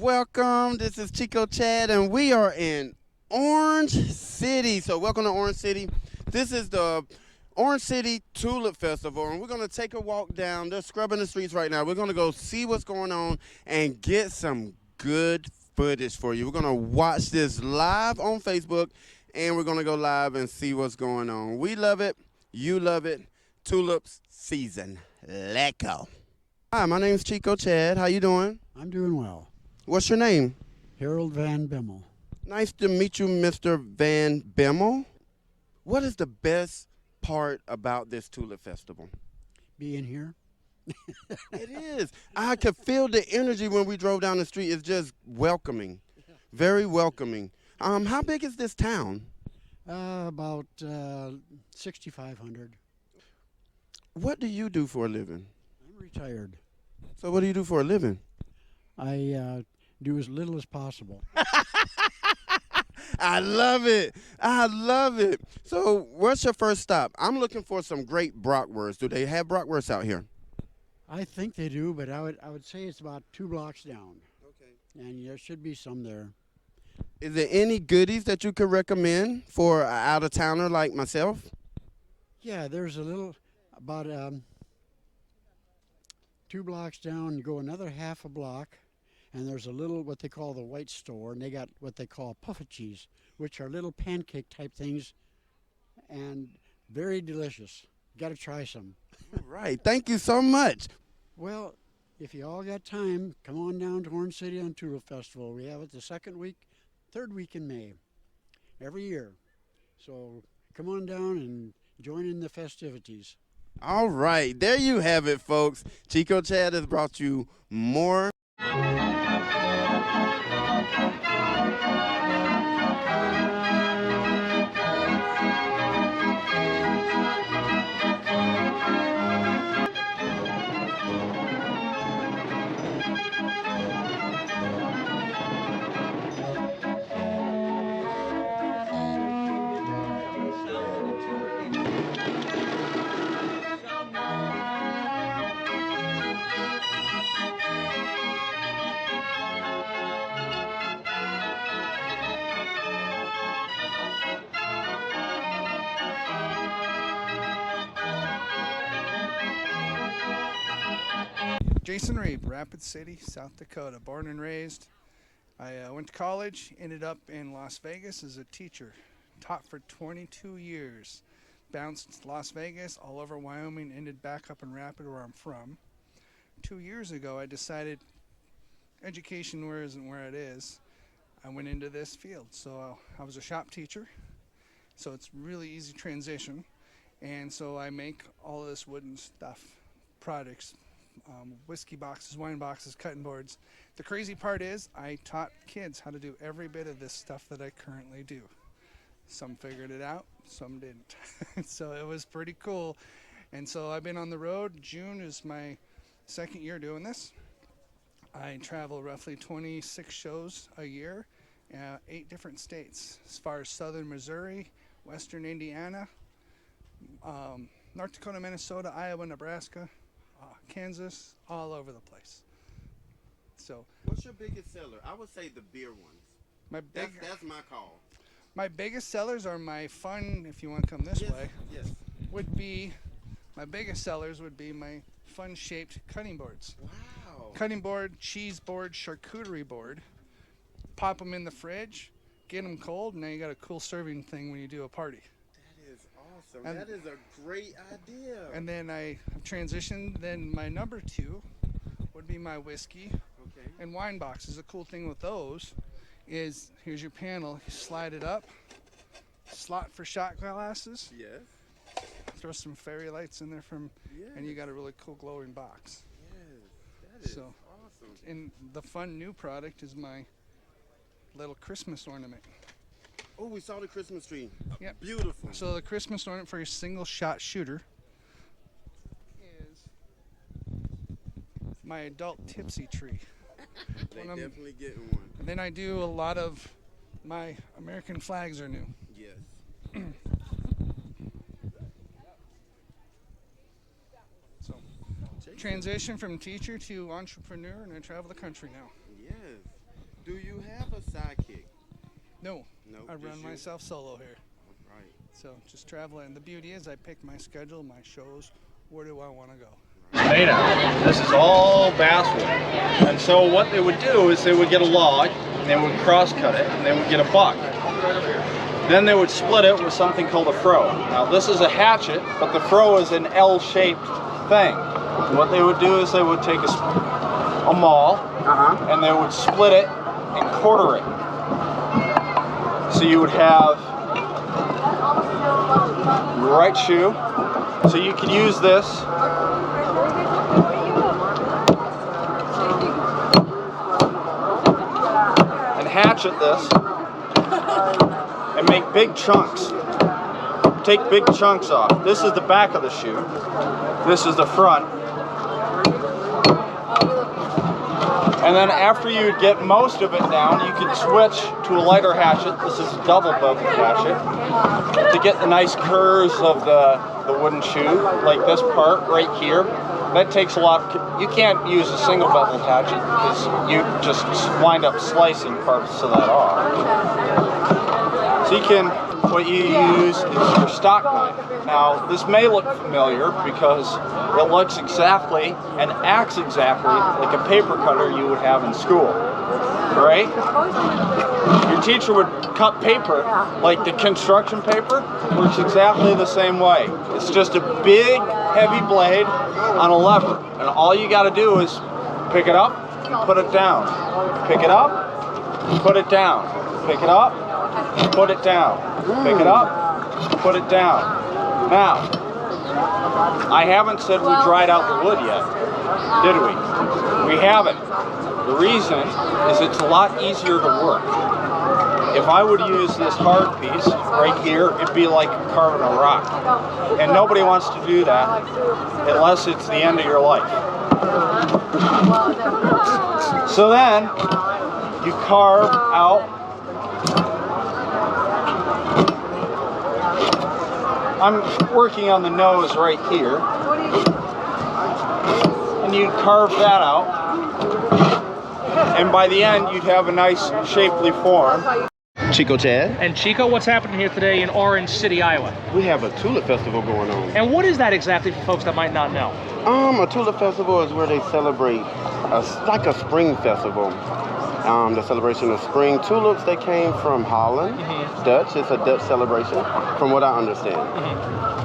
Welcome. This is Chico Chad, and we are in Orange City. So, welcome to Orange City. This is the Orange City Tulip Festival, and we're going to take a walk down. They're scrubbing the streets right now. We're going to go see what's going on and get some good footage for you. We're going to watch this live on Facebook, and we're going to go live and see what's going on. We love it. You love it. Tulips season. Let go. Hi, my name is Chico Chad. How you doing? I'm doing well. What's your name? Harold Van Bimmel. Nice to meet you, Mr. Van Bimmel. What is the best part about this Tulip Festival? Being here. It is. I could feel the energy when we drove down the street. It's just welcoming, very welcoming. How big is this town? About 6,500. What do you do for a living? I'm retired. So what do you do for a living? I do as little as possible. I love it. I love it. So what's your first stop? I'm looking for some great bratwurst. Do they have bratwurst out here? I think they do, but I would say it's about 2 blocks down. Okay. And there should be some there. Is there any goodies that you could recommend for an out-of-towner like myself? Yeah, there's a little, about 2 blocks down, you go another half a block, and there's a little, what they call the white store, and they got what they call puffed cheese, which are little pancake type things, and very delicious. Got to try some. All right. Thank you so much. Well, if you all got time, come on down to Orange City on Tulip Festival. We have it the third week in May, every year. So come on down and join in the festivities. All right. There you have it, folks. Chico Chad has brought you more. Jason Reeb, Rapid City, South Dakota, born and raised. I went to college, ended up in Las Vegas as a teacher. Taught for 22 years. Bounced Las Vegas, all over Wyoming, ended back up in Rapid where I'm from. 2 years ago I decided education isn't where it is. I went into this field. So I was a shop teacher, so it's really easy transition. And so I make all of this wooden stuff, products, whiskey boxes, wine boxes, cutting boards. The crazy part is I taught kids how to do every bit of this stuff that I currently do. Some figured it out, some didn't. So it was pretty cool. And so I've been on the road. June is my second year doing this. I travel roughly 26 shows a year, 8 different states, as far as southern Missouri, western Indiana, North Dakota, Minnesota, Iowa, Nebraska, Kansas, all over the place. So, What's your biggest seller? I would say the beer ones. That's my call. My biggest sellers are my fun, if you want to come this way, Yes. my biggest sellers would be my fun-shaped cutting boards. Wow. Cutting board, cheese board, charcuterie board. Pop them in the fridge, get them cold, and now you got a cool serving thing when you do a party. That is awesome. And that is a great idea. And then I have transitioned. Then my number 2 would be my whiskey Okay. and wine boxes. The cool thing with those is here's your panel. You slide it up, slot for shot glasses. Yes. Throw some fairy lights in there and you got a really cool glowing box. Yes. That is So, awesome. And the fun new product is my little Christmas ornament. Oh, we saw the Christmas tree. Yep. Beautiful. So the Christmas ornament for your single shot shooter is my adult tipsy tree. They when I'm- definitely getting one. And then I do a lot of my American flags are new. Yes. So transition from teacher to entrepreneur, and I travel the country now. Yes. Do you have a sidekick? No, No, I just run you? myself solo here. Right. So just traveling. And the beauty is I pick my schedule, my shows. Where do I want to go? made out. This is all basswood. And so what they would do is they would get a log, and they would cross cut it, and they would get a buck. Then they would split it with something called a froe. Now this is a hatchet, but the froe is an L-shaped thing. And what they would do is they would take a maul, and they would split it and quarter it. So you would have your right shoe. So you could use this and hatchet this and make big chunks. Take big chunks off. This is the back of the shoe. This is the front. And then after you get most of it down, you can switch to a lighter hatchet. This is a double beveled hatchet to get the nice curves of the wooden shoe, like this part right here. That takes a lot. You can't use a single beveled hatchet because you just wind up slicing parts of that off. So you can, what you use is your stock knife. Now this may look familiar because it looks exactly and acts exactly like a paper cutter you would have in school, right? Your teacher would cut paper, like the construction paper, works exactly the same way. It's just a big, heavy blade on a lever, and all you got to do is pick it up, put it down. Pick it up, put it down. Pick it up, put it down. Pick it up, put it down. Now, I haven't said we dried out the wood yet, did we? We haven't. The reason is it's a lot easier to work. If I would use this hard piece right here, it'd be like carving a rock. And nobody wants to do that unless it's the end of your life. So then, you carve out. I'm working on the nose right here. And you'd carve that out. And by the end, you'd have a nice shapely form. Chico Chad. And Chico, what's happening here today in Orange City, Iowa? We have a tulip festival going on. And what is that exactly for folks that might not know? A tulip festival is where they celebrate, like a spring festival. The celebration of spring tulips, they came from Holland, Dutch. It's a Dutch celebration, from what I understand.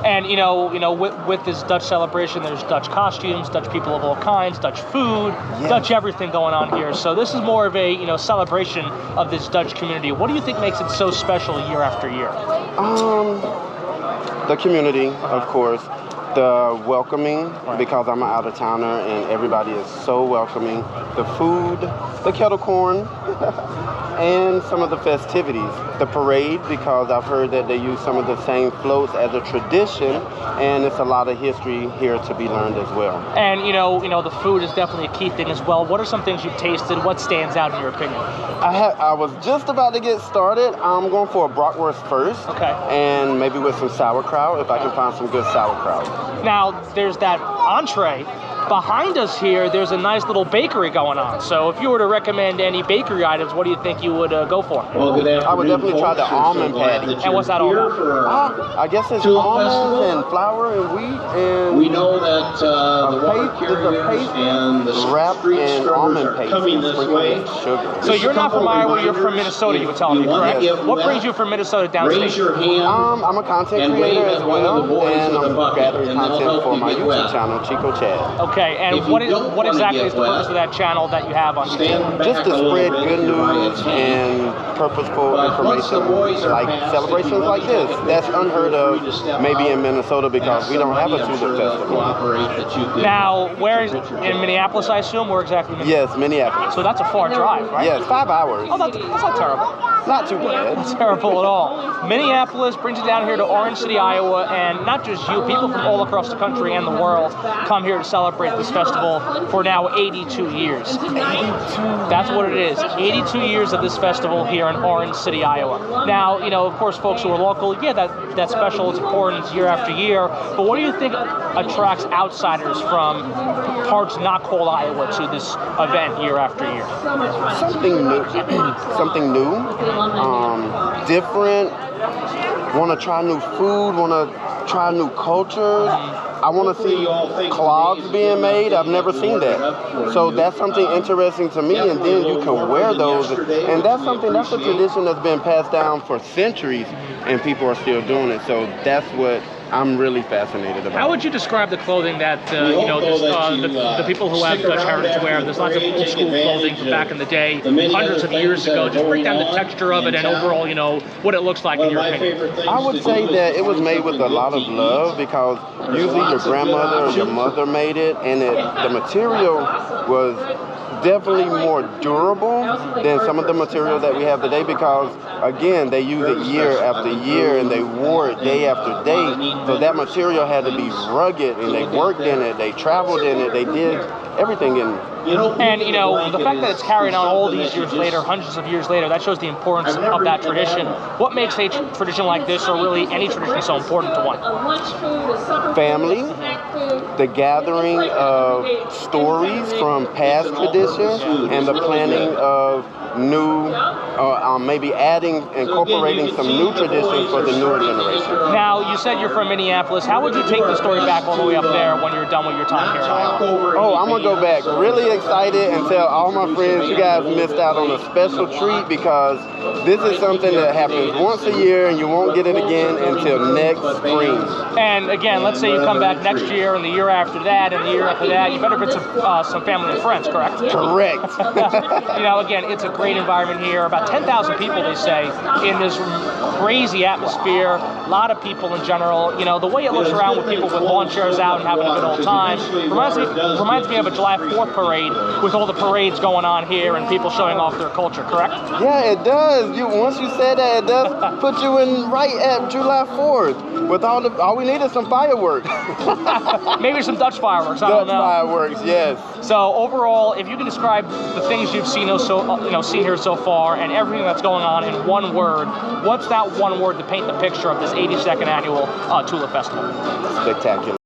And you know, with this Dutch celebration, there's Dutch costumes, Dutch people of all kinds, Dutch food, Dutch everything going on here. So this is more of a celebration of this Dutch community. What do you think makes it so special year after year? The community, of course. The welcoming, because I'm an out-of-towner and everybody is so welcoming. The food, the kettle corn, and some of the festivities. The parade, because I've heard that they use some of the same floats as a tradition, and it's a lot of history here to be learned as well. And you know, the food is definitely a key thing as well. What are some things you've tasted? What stands out in your opinion? I was just about to get started. I'm going for a bratwurst first. Okay. And maybe with some sauerkraut, if I can find some good sauerkraut. Now, there's that entree. Behind us here, there's a nice little bakery going on. So if you were to recommend any bakery items, what do you think you would go for? Well, good afternoon, I would definitely try the folks. We're almond so glad patty. that And what's that you're all here for, I guess it's Tulip almonds Festival. and flour and wheat and we know that the water paste- it's a carriers paste and the wrapped street in scrubbers almond are paste coming this sprinkled way. with sugar. So Just you're a not from couple of Iowa, you're from reminders. Minnesota, you were telling me, If you want to correct? get What wet, brings you from Minnesota raise downstate? your hand I'm a content and creator wave as at one of well, the boys and in the I'm bucket, gathering and they'll content help for you my get YouTube wet. channel, Chico Chad. Okay, If and you what don't wanna exactly get is the purpose wet, of that channel that you have on YouTube? stand back Just to a little spread bit good if you're buying news tea. and purposeful But once the boys information, are like passed, celebrations if you like want to this. take a That's picture, unheard feel of free to step maybe out. in Minnesota because Ask we don't have a somebody, I'm tulip sure they'll festival. cooperate that you can Now, where is get your in picture. Minneapolis, I assume? Where exactly? Yes, Minneapolis. So that's a far drive, right? Yes, 5 hours. Oh, that's not terrible. Not too bad. Not terrible at all. Minneapolis brings you down here to Orange City, Iowa, and not just you, people from all across the country and the world come here to celebrate celebrate this festival for now 82 years. That's what it is. 82 years of this festival here in Orange City, Iowa. Now, you know, of course, folks who are local, yeah, that's special. It's important year after year. But what do you think attracts outsiders from parts not called Iowa to this event year after year? Something new, something new, different. Want to try new food. Want to try new cultures. I want to see clogs being made. I've never seen that. So that's something interesting to me, and then you can wear those. And that's a tradition that's been passed down for centuries, and people are still doing it. So that's what I'm really fascinated about. How would you describe the clothing that, you know, the people who have Dutch heritage wear? There's lots of old school clothing from back in the day, hundreds of years ago. Just break down the texture of it and overall, you know, what it looks like in your opinion. I would say that it was made with a lot of love, because usually your grandmother or your mother made it, and the material was definitely more durable than some of the material that we have today, because again, they use it year after year and they wore it day after day. So that material had to be rugged, and they worked in it, they traveled in it, they did everything in it. And, you know, the fact that it's carried on all these years later, hundreds of years later, that shows the importance of that tradition. What makes a tradition like this, or really any tradition, so important to one? Family, the gathering of stories from past traditions, and the planning of new, maybe incorporating some new traditions for the newer generation. Now, you said you're from Minneapolis. How would you take the story back all the way up there when you're done with your time here in Iowa? Oh, I'm going to go back really excited and tell all my friends you guys missed out on a special treat, because this is something that happens once a year and you won't get it again until next spring. And again, let's say you come back next year and the year after that and the year after that, you better get some family and friends, correct? Correct. You know, again, it's a great environment here. About 10,000 people, they say, in this crazy atmosphere. A lot of people in general. You know, the way it looks around with people with lawn chairs out and having a good old time reminds me of a July 4th parade, with all the parades going on here and people showing off their culture, correct? Yeah, it does. Once you say that, it does put you in right at July 4th. With all we need is some fireworks. Maybe some Dutch fireworks. I don't know. Dutch fireworks, yes. So overall, if you can describe the things you've seen here so far, and everything that's going on in one word, what's that one word to paint the picture of this 82nd annual Tulip Festival? Spectacular.